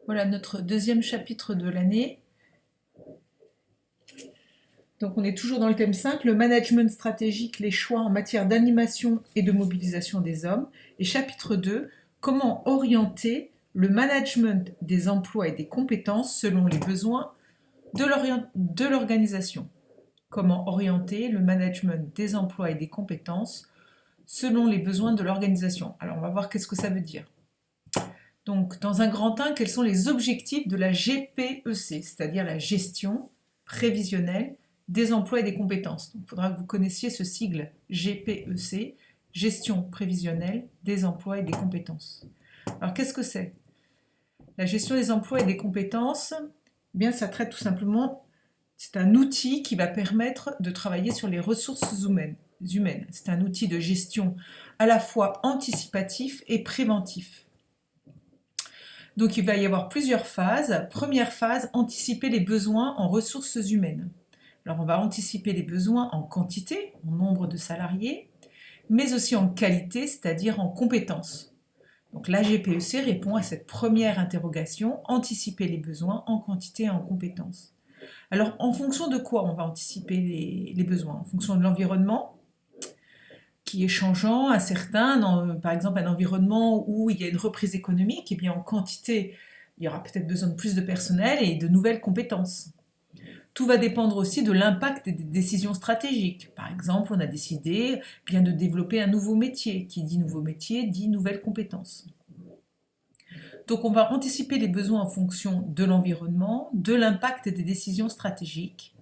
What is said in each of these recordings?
Voilà notre deuxième chapitre de l'année. Donc on est toujours dans le thème 5, le management stratégique, les choix en matière d'animation et de mobilisation des hommes. Et chapitre 2, comment orienter le management des emplois et des compétences selon les besoins de l'organisation. Comment orienter le management des emplois et des compétences selon les besoins de l'organisation. Alors on va voir qu'est-ce que ça veut dire. Donc, dans un grand 1, quels sont les objectifs de la GPEC, c'est-à-dire la gestion prévisionnelle des emplois et des compétences. Il faudra que vous connaissiez ce sigle GPEC, gestion prévisionnelle des emplois et des compétences. Alors, qu'est-ce que c'est? La gestion des emplois et des compétences, eh bien, ça traite tout simplement, c'est un outil qui va permettre de travailler sur les ressources humaines. C'est un outil de gestion à la fois anticipatif et préventif. Donc il va y avoir plusieurs phases. Première phase, anticiper les besoins en ressources humaines. Alors on va anticiper les besoins en quantité, en nombre de salariés, mais aussi en qualité, c'est-à-dire en compétences. Donc la GPEC répond à cette première interrogation, anticiper les besoins en quantité et en compétences. Alors en fonction de quoi on va anticiper les besoins? En fonction de l'environnement, qui est changeant, incertain, par exemple un environnement où il y a une reprise économique, et bien en quantité, il y aura peut-être besoin de plus de personnel et de nouvelles compétences. Tout va dépendre aussi de l'impact des décisions stratégiques. Par exemple, on a décidé bien de développer un nouveau métier. Qui dit nouveau métier dit nouvelles compétences. Donc on va anticiper les besoins en fonction de l'environnement, de l'impact des décisions stratégiques,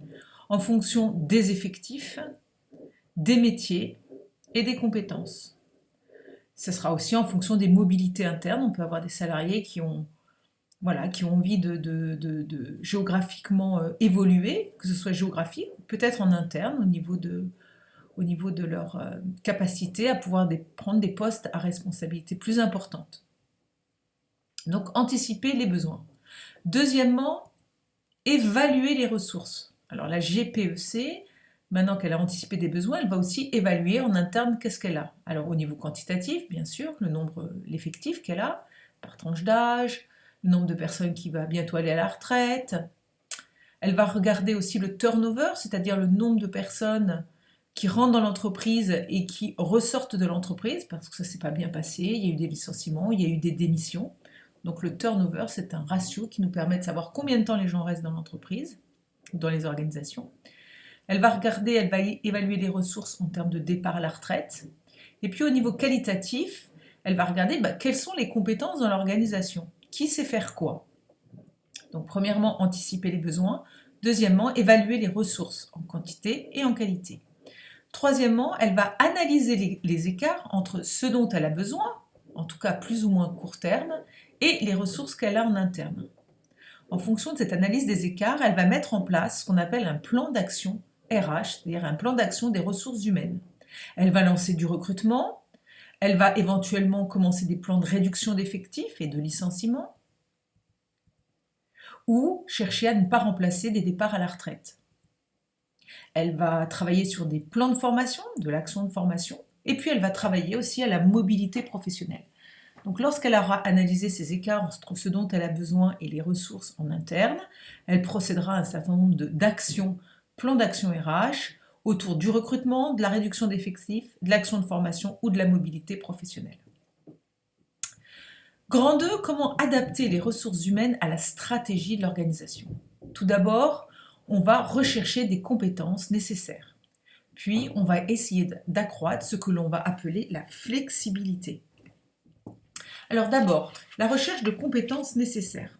en fonction des effectifs, des métiers et des compétences. Ce sera aussi en fonction des mobilités internes. On peut avoir des salariés qui ont envie de géographiquement évoluer, que ce soit géographique, peut-être en interne, au niveau de leur capacité à pouvoir prendre des postes à responsabilité plus importante. Donc, anticiper les besoins. Deuxièmement, évaluer les ressources. Alors, la GPEC, maintenant qu'elle a anticipé des besoins, elle va aussi évaluer en interne qu'est-ce qu'elle a. Alors, au niveau quantitatif, bien sûr, l'effectif qu'elle a, par tranche d'âge, le nombre de personnes qui va bientôt aller à la retraite. Elle va regarder aussi le turnover, c'est-à-dire le nombre de personnes qui rentrent dans l'entreprise et qui ressortent de l'entreprise, parce que ça ne s'est pas bien passé, il y a eu des licenciements, il y a eu des démissions. Donc le turnover, c'est un ratio qui nous permet de savoir combien de temps les gens restent dans l'entreprise, dans les organisations. Elle va évaluer les ressources en termes de départ à la retraite. Et puis au niveau qualitatif, elle va regarder quelles sont les compétences dans l'organisation. Qui sait faire quoi? Donc premièrement, anticiper les besoins. Deuxièmement, évaluer les ressources en quantité et en qualité. Troisièmement, elle va analyser les écarts entre ce dont elle a besoin, en tout cas plus ou moins court terme, et les ressources qu'elle a en interne. En fonction de cette analyse des écarts, elle va mettre en place ce qu'on appelle un plan d'action RH, c'est-à-dire un plan d'action des ressources humaines. Elle va lancer du recrutement, elle va éventuellement commencer des plans de réduction d'effectifs et de licenciement, ou chercher à ne pas remplacer des départs à la retraite. Elle va travailler sur des plans de formation, de l'action de formation, et puis elle va travailler aussi à la mobilité professionnelle. Donc lorsqu'elle aura analysé ces écarts entre ce dont elle a besoin et les ressources en interne, elle procédera à un certain nombre d'actions, plans d'action RH, autour du recrutement, de la réduction d'effectifs, de l'action de formation ou de la mobilité professionnelle. Grand 2, comment adapter les ressources humaines à la stratégie de l'organisation? Tout d'abord, on va rechercher des compétences nécessaires. Puis, on va essayer d'accroître ce que l'on va appeler la flexibilité. Alors d'abord, la recherche de compétences nécessaires.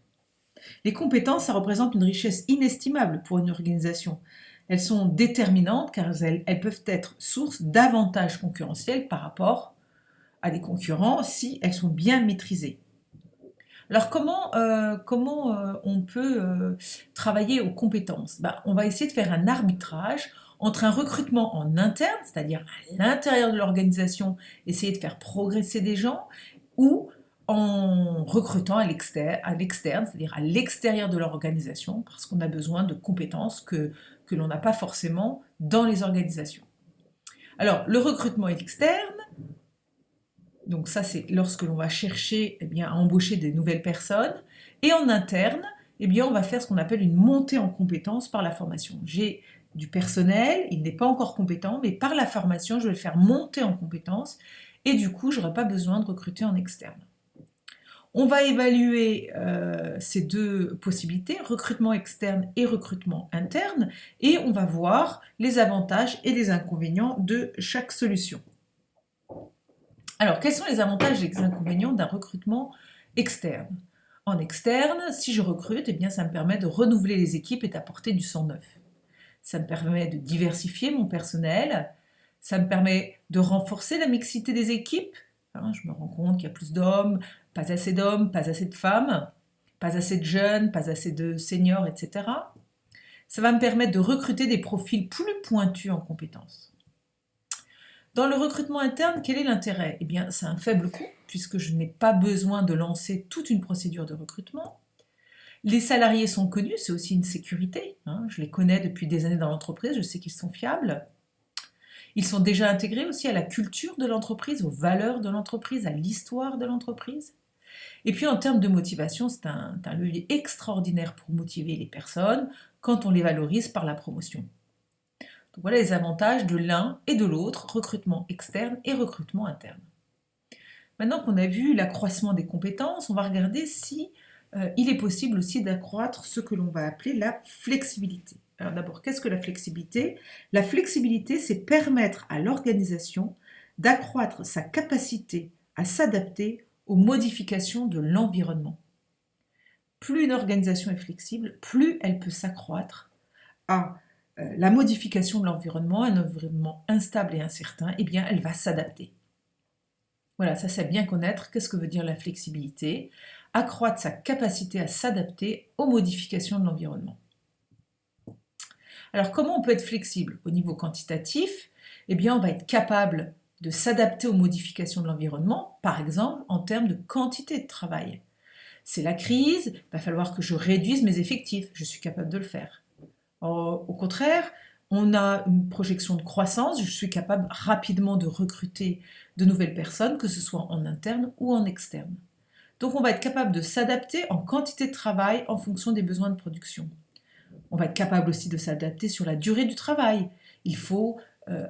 Les compétences, ça représente une richesse inestimable pour une organisation. Elles sont déterminantes car elles peuvent être source d'avantages concurrentiels par rapport à des concurrents si elles sont bien maîtrisées. Alors comment on peut travailler aux compétences? On va essayer de faire un arbitrage entre un recrutement en interne, c'est-à-dire à l'intérieur de l'organisation, essayer de faire progresser des gens, ou en recrutant à l'externe, c'est-à-dire à l'extérieur de l'organisation, parce qu'on a besoin de compétences que l'on n'a pas forcément dans les organisations. Alors, le recrutement externe, Donc ça, c'est lorsque l'on va chercher eh bien, à embaucher des nouvelles personnes. Et en interne, eh bien, on va faire ce qu'on appelle une montée en compétences par la formation. J'ai du personnel, il n'est pas encore compétent, mais par la formation, je vais le faire monter en compétences et du coup, je n'aurai pas besoin de recruter en externe. On va évaluer ces deux possibilités, recrutement externe et recrutement interne, et on va voir les avantages et les inconvénients de chaque solution. Alors, quels sont les avantages et les inconvénients d'un recrutement externe? En externe, si je recrute, eh bien, ça me permet de renouveler les équipes et d'apporter du sang neuf. Ça me permet de diversifier mon personnel, ça me permet de renforcer la mixité des équipes. Je me rends compte qu'il y a plus d'hommes, pas assez de femmes, pas assez de jeunes, pas assez de seniors, etc. Ça va me permettre de recruter des profils plus pointus en compétences. Dans le recrutement interne, quel est l'intérêt? Eh bien, c'est un faible coût, puisque je n'ai pas besoin de lancer toute une procédure de recrutement. Les salariés sont connus, c'est aussi une sécurité. Je les connais depuis des années dans l'entreprise, je sais qu'ils sont fiables. Ils sont déjà intégrés aussi à la culture de l'entreprise, aux valeurs de l'entreprise, à l'histoire de l'entreprise. Et puis en termes de motivation, c'est un levier extraordinaire pour motiver les personnes quand on les valorise par la promotion. Donc voilà les avantages de l'un et de l'autre, recrutement externe et recrutement interne. Maintenant qu'on a vu l'accroissement des compétences, on va regarder si il est possible aussi d'accroître ce que l'on va appeler la flexibilité. Alors d'abord, qu'est-ce que la flexibilité? La flexibilité, c'est permettre à l'organisation d'accroître sa capacité à s'adapter aux modifications de l'environnement. Plus une organisation est flexible, plus elle peut s'accroître à la modification de l'environnement, un environnement instable et incertain, eh bien elle va s'adapter. Voilà, ça c'est bien connaître. Qu'est-ce que veut dire la flexibilité? Accroître sa capacité à s'adapter aux modifications de l'environnement. Alors comment on peut être flexible? Au niveau quantitatif, eh bien on va être capable de s'adapter aux modifications de l'environnement, par exemple en termes de quantité de travail. C'est la crise, il va falloir que je réduise mes effectifs, je suis capable de le faire. Au contraire, on a une projection de croissance, je suis capable rapidement de recruter de nouvelles personnes, que ce soit en interne ou en externe. Donc on va être capable de s'adapter en quantité de travail en fonction des besoins de production. On va être capable aussi de s'adapter sur la durée du travail. Il faut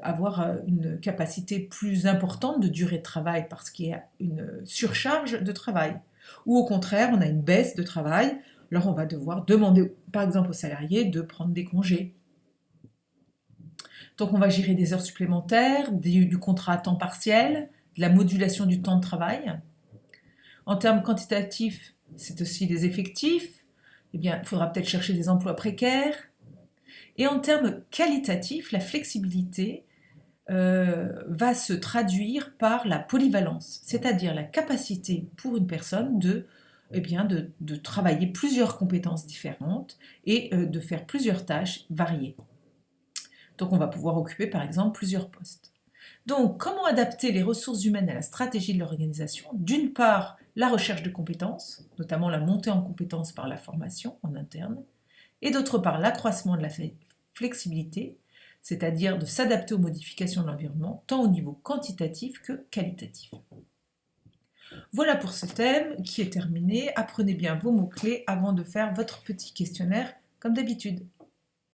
avoir une capacité plus importante de durée de travail parce qu'il y a une surcharge de travail. Ou au contraire, on a une baisse de travail, alors on va devoir demander par exemple aux salariés de prendre des congés. Donc on va gérer des heures supplémentaires, du contrat à temps partiel, de la modulation du temps de travail. En termes quantitatifs, c'est aussi des effectifs. Eh bien, il faudra peut-être chercher des emplois précaires. Et en termes qualitatifs, la flexibilité va se traduire par la polyvalence, c'est-à-dire la capacité pour une personne de travailler plusieurs compétences différentes et de faire plusieurs tâches variées. Donc on va pouvoir occuper par exemple plusieurs postes. Donc comment adapter les ressources humaines à la stratégie de l'organisation? D'une part, la recherche de compétences, notamment la montée en compétences par la formation en interne, et d'autre part l'accroissement de la flexibilité, c'est-à-dire de s'adapter aux modifications de l'environnement, tant au niveau quantitatif que qualitatif. Voilà pour ce thème qui est terminé. Apprenez bien vos mots-clés avant de faire votre petit questionnaire comme d'habitude.